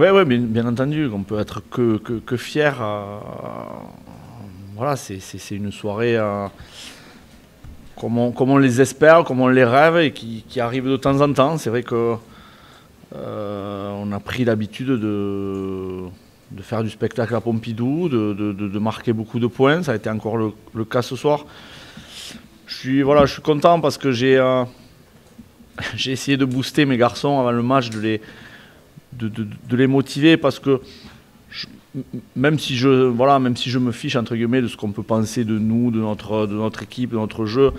Ouais, ouais, bien entendu, on peut être que fier. Voilà, c'est une soirée comme on les espère, comme on les rêve et qui arrive de temps en temps. C'est vrai que on a pris l'habitude de faire du spectacle à Pompidou, de marquer beaucoup de points. Ça a été encore le cas ce soir. Je suis content parce que j'ai essayé de booster mes garçons avant le match, de les motiver parce que même si je me fiche entre guillemets de ce qu'on peut penser de nous, de notre équipe, de notre jeu,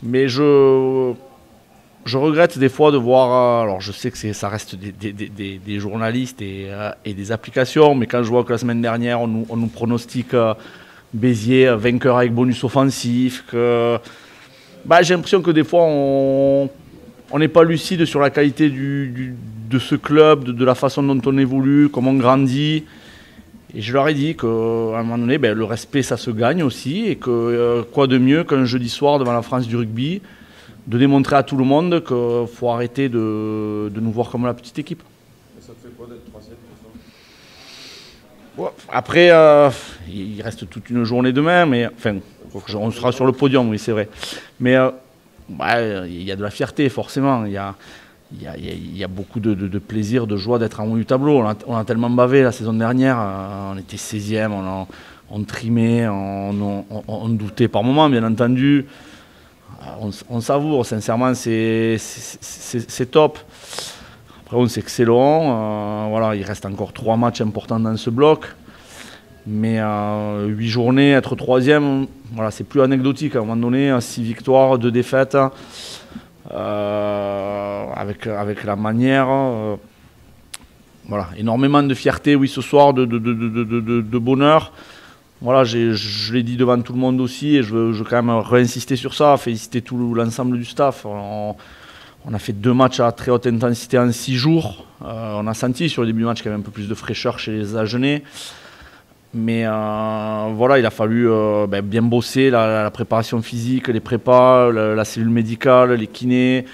mais je regrette des fois de voir, alors je sais que ça reste des journalistes et des applications, mais quand je vois que la semaine dernière on nous pronostique Béziers vainqueur avec bonus offensif, j'ai l'impression que des fois on n'est pas lucide sur la qualité de ce club, de la façon dont on évolue, comment on grandit. Et je leur ai dit qu'à un moment donné, le respect ça se gagne aussi et que quoi de mieux qu'un jeudi soir devant la France du rugby, de démontrer à tout le monde qu'il faut arrêter de nous voir comme la petite équipe. Et ça te fait quoi d'être troisième bon, après, il reste toute une journée demain, mais enfin, on sera sur le podium, oui c'est vrai. Mais il y a de la fierté forcément, il y a beaucoup de plaisir, de joie d'être en haut du tableau. On a tellement bavé la saison dernière, on était 16e, on trimait, on doutait par moments bien entendu. On savoure, sincèrement, c'est top. Après, on sait que c'est long. Voilà, il reste encore 3 matchs importants dans ce bloc. Mais 8 journées, être troisième, voilà, c'est plus anecdotique. À un moment donné, 6 victoires, 2 défaites. Avec la manière. Voilà, énormément de fierté, oui, ce soir, de bonheur. Voilà, je l'ai dit devant tout le monde aussi et je veux quand même réinsister sur ça, féliciter tout l'ensemble du staff. On a fait 2 matchs à très haute intensité en 6 jours. On a senti sur le début du match qu'il y avait un peu plus de fraîcheur chez les Agenais. Mais voilà, il a fallu bien bosser la préparation physique, les prépas, la cellule médicale, les kinés.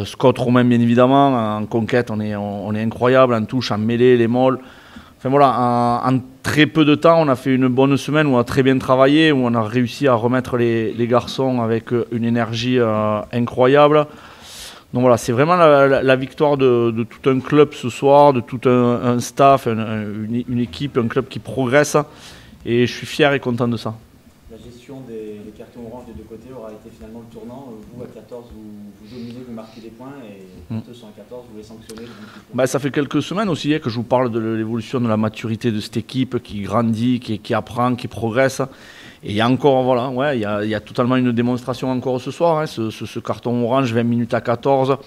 Scott Romain, bien évidemment, en conquête, on est incroyable, en touche, en mêlée, les molles. Enfin voilà, en très peu de temps, on a fait une bonne semaine où on a très bien travaillé, où on a réussi à remettre les garçons avec une énergie incroyable. Donc voilà, c'est vraiment la victoire de tout un club ce soir, de tout un staff, une équipe, un club qui progresse. Et je suis fier et content de ça. La gestion des cartons orange des deux côtés aura été finalement le tournant. Vous, à 14, vous dominez, vous marquez des points, et quand eux sont à 14, vous les sanctionnez. Ça fait quelques semaines aussi que je vous parle de l'évolution de la maturité de cette équipe qui grandit, qui apprend, qui progresse. Et il y a encore, voilà, il y a totalement une démonstration encore ce soir. Ce carton orange, 20 minutes à 14.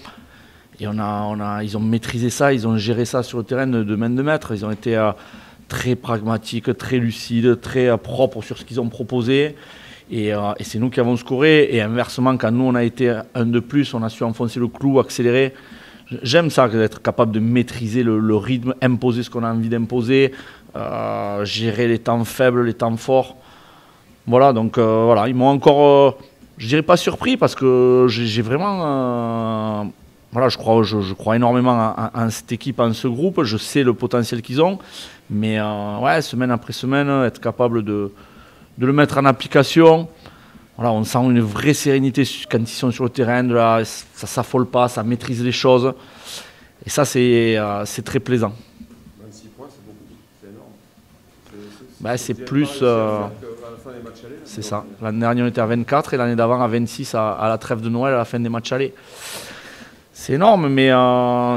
Et ils ont maîtrisé ça, ils ont géré ça sur le terrain de main de maître. Ils ont été très pragmatiques, très lucides, très propres sur ce qu'ils ont proposé. Et c'est nous qui avons scoré. Et inversement, quand nous on a été un de plus, on a su enfoncer le clou, accélérer. J'aime ça, d'être capable de maîtriser le rythme, imposer ce qu'on a envie d'imposer, gérer les temps faibles, les temps forts. Voilà, donc ils m'ont encore, je dirais pas surpris parce que j'ai vraiment, je crois énormément en cette équipe, en ce groupe. Je sais le potentiel qu'ils ont, mais semaine après semaine, être capable de le mettre en application. Voilà, on sent une vraie sérénité quand ils sont sur le terrain. Ça s'affole pas, ça maîtrise les choses, et ça c'est très plaisant. 26 points, c'est beaucoup, c'est énorme. C'est plus. C'est ça. L'année dernière, on était à 24 et l'année d'avant à 26 à la trêve de Noël à la fin des matchs allés. C'est énorme, mais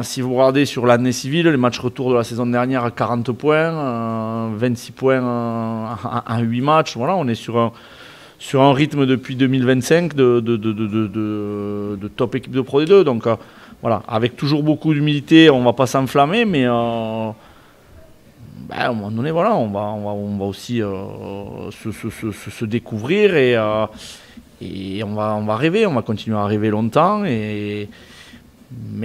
si vous regardez sur l'année civile, les matchs retour de la saison dernière, 40 points, 26 points en 8 matchs. Voilà, on est sur un rythme depuis 2025 de top équipe de Pro D2. Donc voilà, avec toujours beaucoup d'humilité, on ne va pas s'enflammer, mais à un moment donné, voilà, on va aussi se découvrir et on va rêver, on va continuer à rêver longtemps, mais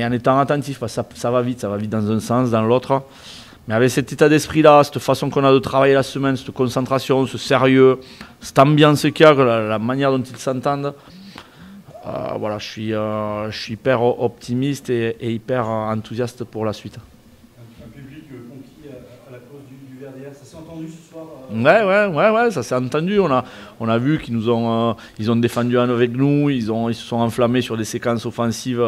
en étant attentif, ça va vite dans un sens, dans l'autre. Mais avec cet état d'esprit-là, cette façon qu'on a de travailler la semaine, cette concentration, ce sérieux, cette ambiance qu'il y a, la manière dont ils s'entendent, voilà, je suis hyper optimiste et hyper enthousiaste pour la suite. entendu ce soir. Ouais, ça s'est entendu. On a vu qu'ils ils ont défendu avec nous, ils se sont enflammés sur des séquences offensives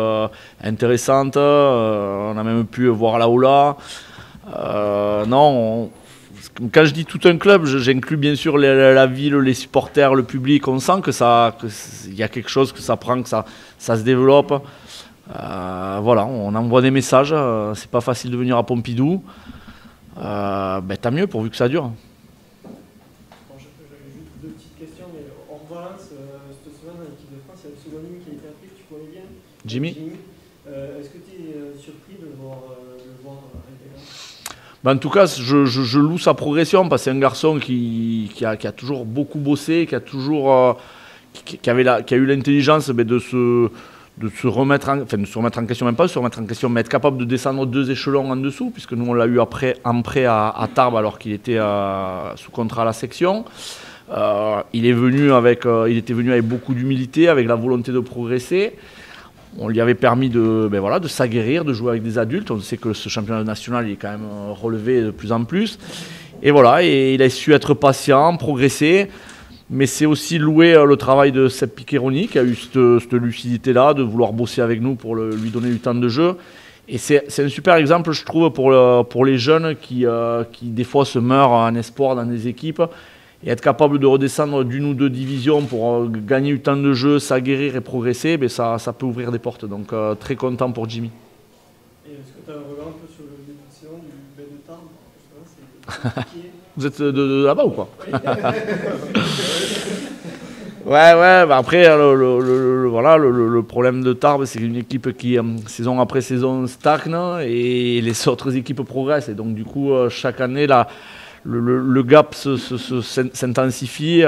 intéressantes. On a même pu voir là ou là. Non, quand je dis tout un club, j'inclus bien sûr la ville, les supporters, le public. On sent qu'il y a quelque chose, que ça prend, que ça se développe. Voilà, on envoie des messages. C'est pas facile de venir à Pompidou. Tant mieux pourvu que ça dure. Bon, j'avais juste deux petites questions, mais hors Valence, cette semaine en équipe de France, il y a le pseudonyme qui a été appelé, que tu connais bien. Jimmy. Est-ce que tu es surpris de le voir intégrer? En tout cas, je loue sa progression parce que c'est un garçon qui a toujours beaucoup bossé, qui a eu l'intelligence de se remettre en question, même pas se remettre en question, mais être capable de descendre 2 échelons en dessous, puisque nous on l'a eu en prêt à Tarbes alors qu'il était sous contrat à la section. Il était venu avec beaucoup d'humilité, avec la volonté de progresser. On lui avait permis de s'aguerrir, de jouer avec des adultes. On sait que ce championnat national il est quand même relevé de plus en plus. Et voilà, et il a su être patient, progresser. Mais c'est aussi louer le travail de Sepp Piccheroni qui a eu cette lucidité-là de vouloir bosser avec nous pour lui donner du temps de jeu. Et c'est un super exemple, je trouve, pour les jeunes qui des fois se meurent en espoir dans des équipes. Et être capable de redescendre d'1 ou 2 divisions pour gagner du temps de jeu, s'aguerrir et progresser, ça peut ouvrir des portes. Donc très content pour Jimmy. Et est-ce que tu as un regard un peu sur le début de saison du B de Tarbes? Vous êtes de là-bas ou quoi? Après, le problème de Tarbes, c'est une équipe qui, saison après saison, stagne et les autres équipes progressent. Et donc, du coup, chaque année, le gap s'intensifie.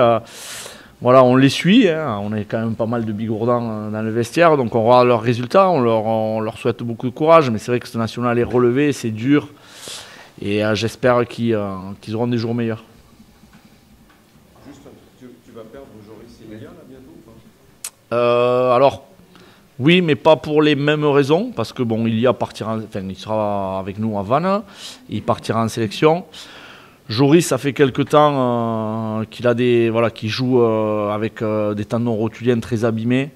On les suit. On a quand même pas mal de bigourdans dans le vestiaire. Donc, on regarde leurs résultats. On leur souhaite beaucoup de courage. Mais c'est vrai que ce national est relevé, c'est dur. Et j'espère qu'ils auront des jours meilleurs. Juste, tu vas perdre Joris et Elia là bientôt ou pas? Alors, oui, mais pas pour les mêmes raisons. Parce que bon, il sera avec nous à Vannes. Il partira en sélection. Joris, ça fait quelque temps qu'il joue avec des tendons rotuliens très abîmés.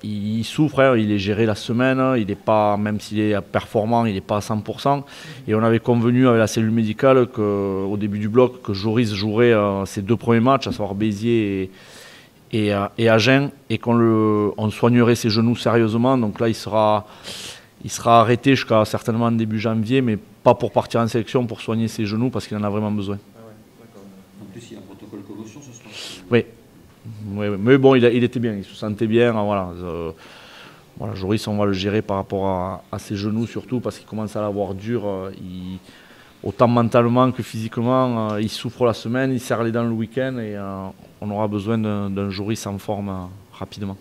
Il souffre, il est géré la semaine, il n'est pas, même s'il est performant, il n'est pas à 100%. Et on avait convenu avec la cellule médicale au début du bloc que Joris jouerait ses 2 premiers matchs, à savoir Béziers et Agen, et on soignerait ses genoux sérieusement. Donc là, il sera arrêté jusqu'à certainement début janvier, mais pas pour partir en sélection, pour soigner ses genoux parce qu'il en a vraiment besoin. Ah ouais, d'accord. En plus, il y a un protocole commotion ce soir. Oui. Mais bon, il était bien, il se sentait bien. Joris, on va le gérer par rapport à ses genoux surtout parce qu'il commence à l'avoir dur. Autant mentalement que physiquement, il souffre la semaine, il serre les dents le week-end et on aura besoin d'un Joris en forme rapidement.